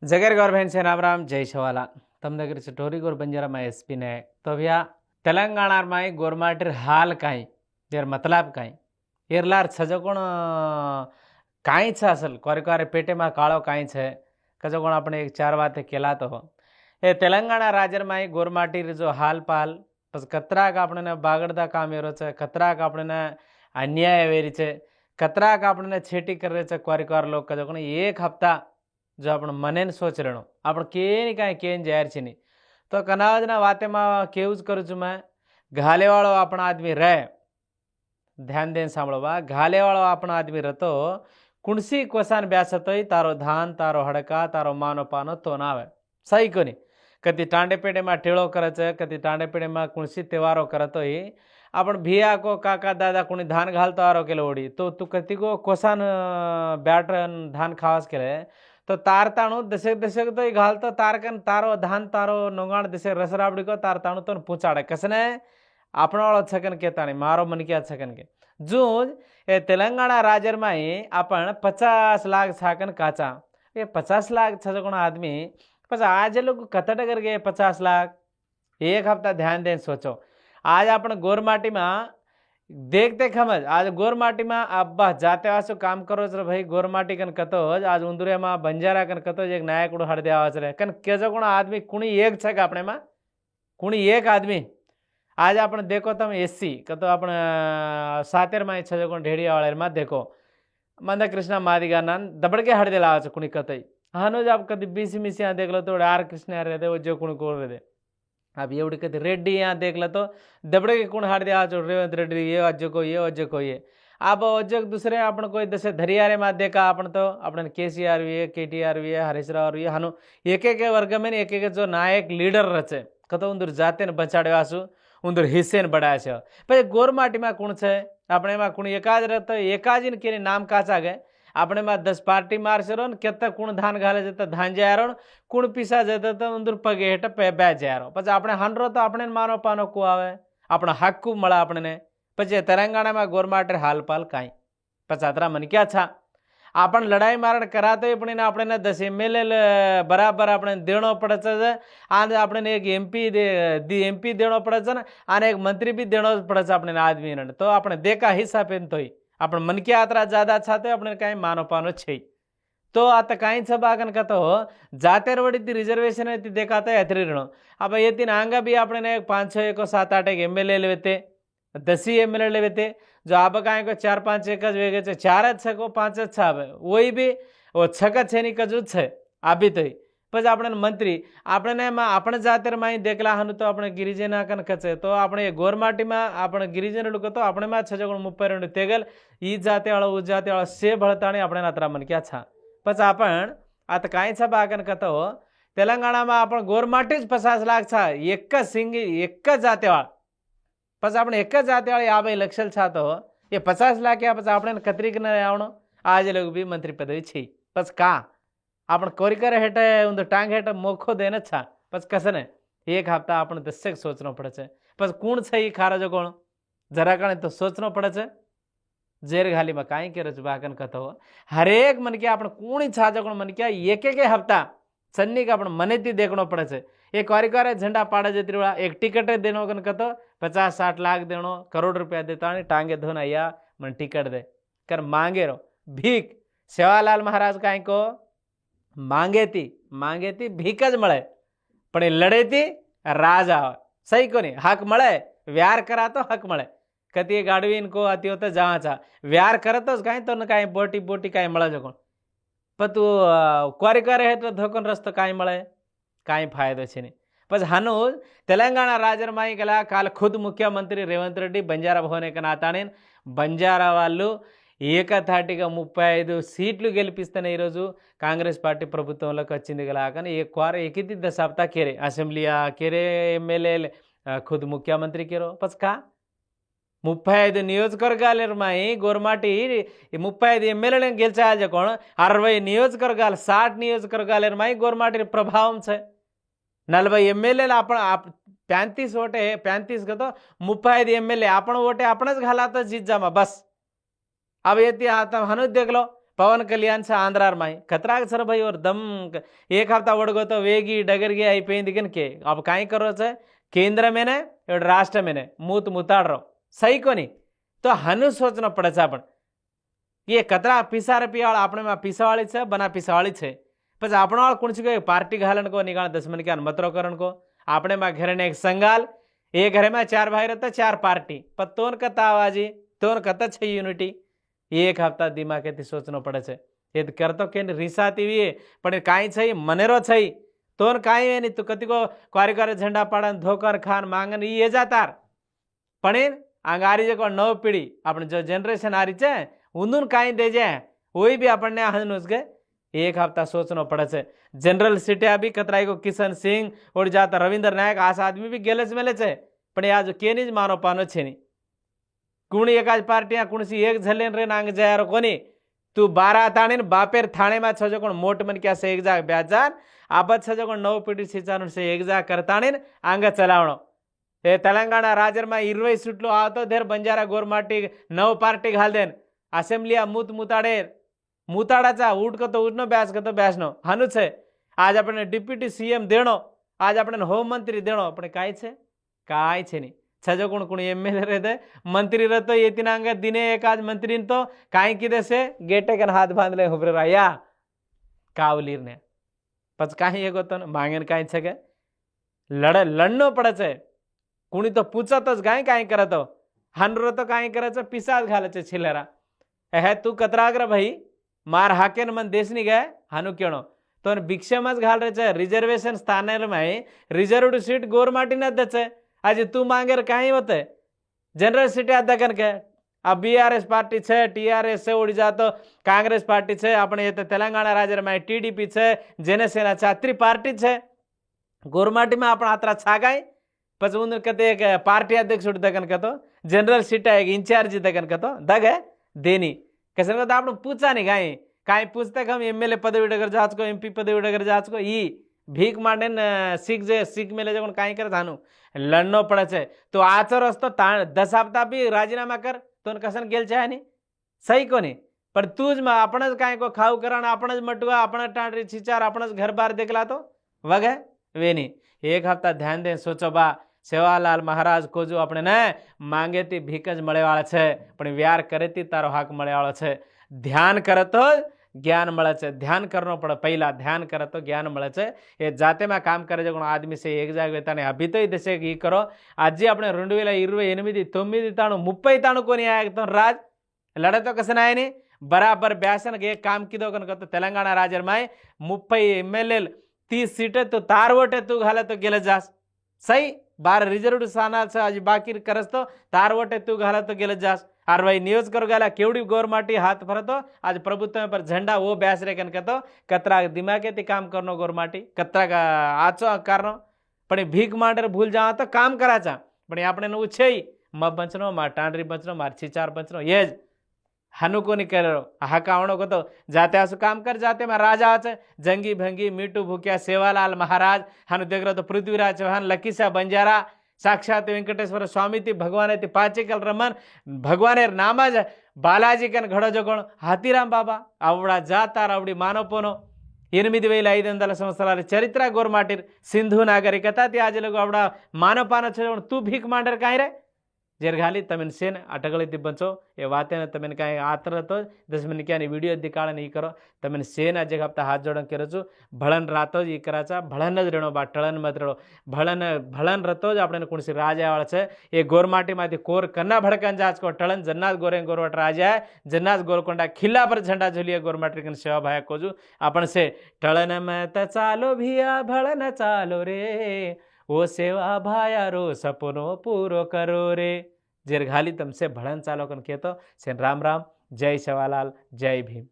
जगेर गौर बहन से राम राम जय शवाला तम దగ్గర टोरी गोर बंजारा में एसपी ने तो भैया तेलंगाना में गोरमाटिर हाल काई देर मतलब काई एरलार छजकोण काई छ असल कोरे कोरे पेटे में काळो काई छे कजकोण अपने एक चार बातें केला तो ए तेलंगाना राज्य में गोरमाटिर जो हाल पाल बस कतराक आपने बागड़दा काम एरो छे कतराक आपने अन्याय वेरी छे कतराक आपने छेटी कर रहे छे कोरे कोरे लोग कजकोण एक हफ्ता जो आपण મને સોચ રહેણો આપણે કેની કાંઈ કેન જાહેર છે નહીં તો કનાવજના વાતેમાં કેવું જ કરું છું મેં ઘાલેવાળો આપણો આદમી રહે ध्यान देन સાંભળવા ઘાલેવાળો આપણો આદમી રહેતો કુણસી કોસાન ब्यास હતોય તારો ધાન તારો હડકા તારો માનો પાનો તો ના આવે સહી કોની કદી टांडे पेटेમાં ટેળો કરે છે કદી टांडे पेटेમાં કુણસી તહેવારો કરતોય आपण भिया को काका दादा कुणी धान घालतो आरो केलो ओडी तो तू कती को कोसान बॅट धान खावास केले तो तार ताणू दशक दशक तो घालतो तारकन तारो धान तारो नोंगाण दशक रसराबड़ी को तार ताणू तो पूछाड़े कसने आपण वाळो छकन के ताणी मारो मन क्या छकन के जूज ए तेलंगाना राज्य में आपण 50 लाख छाकन काचा ये 50 लाख छजकोण आदमी बस आज लोग कतट कर गए 50 लाख एक हफ्ता ध्यान दें सोचो आज आपण गोरमाटी में देखते खमज आज गोरमाटी में अब्बा जाते वासो काम करो रे भाई गोरमाटी कन कतो आज उंदुरे में बंजारा कन कतो एक नायक उड़ हड़ देवास रे कन केजो कोण आदमी कुणी एक छक आपणे में कुणी एक आदमी आज आपण देखो तम एससी कतो आपण सातेर में छजो कोण ढेड़िया वाले में देखो मंद कृष्ण मादिगा नान दबड़के हड़ देला आवे कुणी कतई हानो आप कदी बीसी मिसिया देख लो तो आर कृष्ण रे दे वो जो कुणी कोर रे दे अब एवढी कधी रेड्डी यहाँ देख लो तो दबड़े के कुण हाड़ दिया जो रेवंत रेड्डी ये अज्जो को ये अज्जो को ये अब अज्जो दूसरे अपन कोई दसे धरियारे में देखा अपन तो अपन केसीआर भी है केटीआर भी है हरीश राव भी है हनु एक एक वर्ग में एक एक जो नायक लीडर रचे कतो उंदर जाते ने बचाड़े वासु उंदर हिस्से ने बढ़ाया छे पर गोरमाटी में कुण छे अपने में कुण एकाज रहते एकाजीन के नाम काचा गए अपने में 10 पार्टी मारशरो केत कुण धान घाले जता धान जायारो कुण पीसा जता तो उंदर पगे हेठ पे जायारो पछी आपणे हानरो तो आपणे मानो पानो को आवे आपणो हक्कू मळे आपणे पछी तेलंगाना में गोरमाटे हालपाल काई पछी आतरा मन क्या छा आपण लड़ाई मारण करातो पण आपणे 10 एमएलए बराबर आपणे देणो पड़े छे आने आपणे एक एमपी देणो पड़े छे आने एक मंत्री भी देणो पड़े छे आपणे आदमी ने तो आपणे देखा हिसाबे तोय आपण मन के आतरा ज्यादा छाते अपने काई मानो पानो छे तो आता काई छबागन का तो जातेर वडी रिजर्वेशन देखाता है ऋण अब ये तीन आंगा भी अपने 5 6 1 7 8 एमएलए लेते 10 एमएलए लेते जो अब काई को 4 5 एक वेगे 4 छ को 5 छ वही भी वो छक छे नी कजू छे आबी तो પછી આપણે મંત્રી આપણે આપણે જાતેરમાં દેખલા હનું તો આપણે गिरिजना कन कचे तो આપણે गोरमाटीમાં આપણે गिरिजन लोग तो આપણે માં 6 तेगल ई जाते वाळो उ जाते वाळो से भळताणी આપણે નાતરા મન ક્યા છા પછી आपण आता काय छा बागन कतो तेलंगाणाમાં आपण गोरमाटी જ 50 लाख छा एक सिंग एक जातेवाळ પછી આપણે એક જાतेवाळ 50 लक्ष छा तो ये 50 लाख या પછી આપણે કતરીક ન આવણો आज लोग भी मंत्री पदवी छी પછી का आपण कोरिकर हेठे उंदर टांग हेठे मोखो देने छा पछ कसने एक हफ्ता आपण दशक सोचनो पड़े छे पछ कौन छे ई खारजो कोण जरा कणे तो सोचनो पड़े छे जेर घाली में काई करे छ बाकन कतो हरेक मन के आपण कोणी छाजो कोण मन के एक एक हफ्ता सन्नी का आपण मनेती देखणो पड़े छे एक कोरिकर झंडा पाड़े जत्रीवा एक टिकट देनो कन कतो 50 60 लाख देनो करोड़ रुपया देता टांगे धोना या मन टिकट दे कर मांगे रो भीख सेवालाल महाराज काई को मांगे थी भीख ज मळे पण लड़े राज आवे सही कोनी हक मळे व्यार करा तो हक मळे कती गाडवीन को आती होता जहाँ चा व्यार करतोच काई तो काई बोटी बोटी काई मळे जो कोण पण तू क्वारी करे है तो धोकन रस्तो काई मळे काई फायदो छे नहीं बस हनु तेलंगाना राज्य में गला काल खुद मुख्यमंत्री रेवंत रेड्डी बंजारा भवन के नाताने बंजारा वालू ఏకతాటిగా 35 సీట్లు గెలిపిస్తేనే ఈరోజు కాంగ్రెస్ పార్టీ ప్రభుత్వంలోకి వచ్చింది గల కానీ एक बार एक ही दशाब्दा केरे असेंबली केरे एमएलए खुद मुख्यमंत्री केरो पस का 35 నియోజకవర్గాలమై గోర్మాటి 35 ఎమ్మెల్యేలను గెలిచాయ కోణ 60 నియోజకవర్గాలు 60 నియోజకవర్గాలమై గోర్మాటి ప్రభావం છે 40 એમએલએ आपण 35 વોટે 35 કતો 35 એમએલએ आपण વોટે આપણે જ ઘાલા તો જીત જામાં બસ अब ये हनु देख लो पवन कल्याण से आंध्रार माई कतराग सर भाई और दम एक हफ्ता वड़गो तो वेगी डगरगी అయిపోయింది के अब काई करो छे केंद्र में ने राष्ट्र में ने मूत मुताड़ रो सही कोनी तो हनु सोचना पड़े छे आपण ये कतरा पीसा रुपया આપણે માં પીસાવાળી છે બના પીસાવાળી છે પછી આપણો કોણ છે પાર્ટી ઘાલણ को निकाल 10 मन के मतरो करण को આપણે માં घरे ने एक संगाल एक घरे में 4 भाई रहता 4 पार्टी पर तोन कता आवाजी तोन कता छे यूनिटी एक हफ्ता दिमाग थी सोचनो पड़े छे ये करतो के रिसाती वी पण काई छे मनेरो छे तोन काई है नहीं तू कति को कार्यकर झंडा पाड़न धोकर खान मांगन ये जातार पण आंगारी जो नव पीढ़ी अपने जो जनरेशन आ रही है उन्दून काई दे जाए वही भी अपने हनुस के एक हफ्ता सोचना पड़े छे जनरल सीटिया भी कतराई को किशन सिंह और जाता रविंद्र नायक आस आदमी भी गेले मेले छे पण आज केनी ज मानो पानो छे नहीं कुणी एकाज पार्टी कुणसी एक झलेन रे नांग जायारो कोनी तू 12 थाणे बापेर थाणे में छजो कोण मोट मन क्या से एक जाग ब्याजान आबत छजो कोण नव पीढ़ी सिचानु से एक जाग करताणे आंग चलावणो ए तेलंगाणा राज्य में 20 सीटलो आवतो देर बंजारा गोरमाटी नव पार्टी घाल देन असेंब्लिया मूत मुताड़े मुताड़ाचा उठको तो उठनो ब्यास को तो ब्यासनो हानु छे आज अपने डिप्यूटी सीएम देणो आज अपने होम मंत्री देणो अपने काई छे नहीं छजो कोण कोण एमएलए रहते मंत्री रहते ये तिनांग दिने एक आज मंत्री तो काई किदे से गेटे कन हाथ बांध ले उभरे राया कावलीर ने पछ काई एगो तो मांगन काई छे के लड़नो पड़े छे कुणी तो पूछतोच काई काई करतो हानरो तो काई करे छे पिसाज घाले छे छिलेरा हे तू कतराग्र भाई मार हाकेन मन देशनी गए हानु केणो तो भिक्षामच घाल रे छे रिजर्वेशन स्थान में रिजर्व्ड सीट गोरमाटी न दे छे आज तू मांगे कहीं होते जनरल सीट आता कन के अब बीआरएस पार्टी छे टीआरएस से उड़ी जातो कांग्रेस पार्टी छे अपने ये तेलंगाणा राज्य में टीडीपी छे जनसेना छात्री पार्टी छे गोरमाटी में अपना आतरा छागाई पच उन कहते एक पार्टी अध्यक्ष दगन कहतो जनरल सीट एक इंचार्ज दगन कहतो दग है देनी कैसे कहता आपने पूछा नहीं गाई काई पूछते हम एमएलए पदवी डगर जाच को एमपी पदवी डगर जाच को ई भीख मांडे सीख मेले जगह काई करे थानु लड़नो पड़े छे तो आचर असतो 10 हफ्ता भी राजीनामा कर तो कसन गेल छे नहीं सही को नहीं पर तूज में आपणज काई को खाऊ करण आपणज मटुआ आपण टांडरी छिचार आपणज घर बार देखला तो वगे वे नहीं एक हफ्ता ध्यान दे सोचो बा सेवालाल महाराज को जो अपने ने मांगे ती भीख ज मळे वाळा छे पण व्यार करे ती तारो हक मळे वाळो छे ध्यान करे तो ज्ञान मळे छे ध्यान करनो पड़े पहला ध्यान करे तो ज्ञान मळे छे ए जाते में काम करे जो आदमी से एक जाग वेताने अभी तो दशे ई करो आज अपने 2028 9 ताणु 30 ताणु कोनी आया राज लड़े तो कसन आये नहीं बराबर ब्यासन के काम कीधो कन तो तेलंगाणा राज्य में 30 एमएलए 30 सीटें तो तार वोटे तू घाले तो गेले जास सही 12 रिजर्व्ड स्थाना आज बाकी करस तो तार वोटे तू घाले तो गेले जास आर भाई न्यूज करो गया केवड़ी गोरमाटी हाथ भरतो आज प्रभुत्व पर झंडा वो ब्यास रे कन कहतो कतरा दिमागे ती काम करनो गोरमाटी कतरा का आचो करनो पण भीख मांडर भूल जा तो काम कराचा पण आपणे नु छे म बंचनो मा टांडरी बंचनो मार छिचार बंचनो ये हनु को नहीं करो हकावणो को तो जाते आसु काम कर जाते में राजा आचे जंगी भंगी मीटू भूकिया सेवालाल महाराज हनु देख रहे तो पृथ्वीराज चौहान लकीसा बंजारा साक्षात वेंकटेश्वर स्वामी थी भगवान थी पाचिकल रमन भगवान नाम ज बालाजी कन घड़ो जोगण हाथीराम बाबा आवड़ा जातार आवड़ी मानवपोनो 8500 సంవత్సరాల చరిత్ర గోర్మాటిర్ సింధు నాగరికత త్యాజలకు అవడ మానవపాన చదవण तू भीख मांडर काई रे जेरघाली तमें सेन अटगली दिब्बंचो ये वाते तमें काई आतर तो 10 मिनट क्या वीडियो दिकाळ नहीं करो तमें सेन आज हप्ता हाथ जोड़न करजो भळन रातो ई कराचा भळन ज रेणो बा टळन मत रेणो भळन भळन रतो ज आपणे कोणसी राजा वाळ छे ये गोरमाटी माथी कोर कन्ना भड़कन जाच को टळन जन्नाथ गोरे गोरवट राजा जन्नाथ गोलकोंडा खिल्ला पर झंडा झुलिए गोरमाटी कन सेवा भाया कोजू आपण से टळन मत चालो भिया भळन चालो रे वो सेवा भाया रो सपनो पूरो करो रे जेरघाली तमसे भड़न चालो कन कहतो सेन राम राम जय सेवालाल जय भीम।